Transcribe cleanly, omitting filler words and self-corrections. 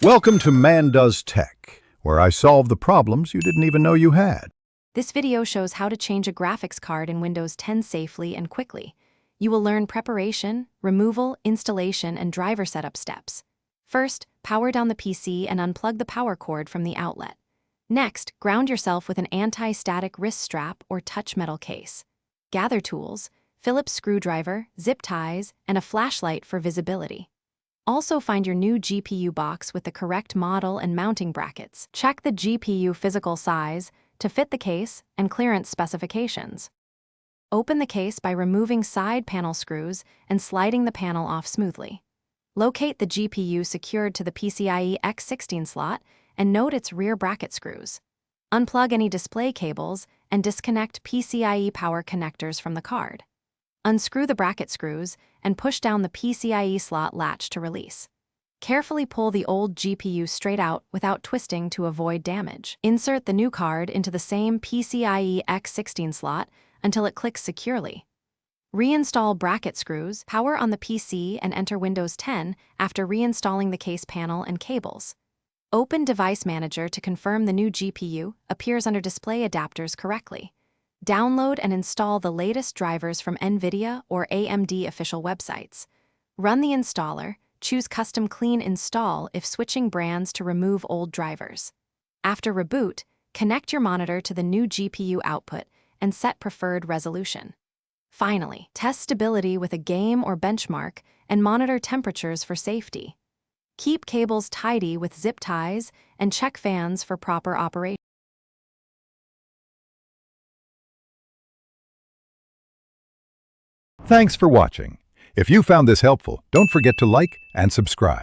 Welcome to Man Does Tech, where I solve the problems you didn't even know you had. This video shows how to change a graphics card in Windows 10 safely and quickly. You will learn preparation, removal, installation, and driver setup steps. First, power down the PC and unplug the power cord from the outlet. Next, ground yourself with an anti-static wrist strap or touch metal case. Gather tools, Phillips screwdriver, zip ties, and a flashlight for visibility. Also find your new GPU box with the correct model and mounting brackets. Check the GPU physical size to fit the case and clearance specifications. Open the case by removing side panel screws and sliding the panel off smoothly. Locate the GPU secured to the PCIe X16 slot and note its rear bracket screws. Unplug any display cables and disconnect PCIe power connectors from the card. Unscrew the bracket screws and push down the PCIe slot latch to release. Carefully pull the old GPU straight out without twisting to avoid damage. Insert the new card into the same PCIe X16 slot until it clicks securely. Reinstall bracket screws, power on the PC, and enter Windows 10 after reinstalling the case panel and cables. Open Device Manager to confirm the new GPU appears under display adapters correctly. Download and install the latest drivers from NVIDIA or AMD official websites. Run the installer, choose Custom Clean Install if switching brands to remove old drivers. After reboot, connect your monitor to the new GPU output and set preferred resolution. Finally, test stability with a game or benchmark and monitor temperatures for safety. Keep cables tidy with zip ties and check fans for proper operation. Thanks for watching. If you found this helpful, don't forget to like and subscribe.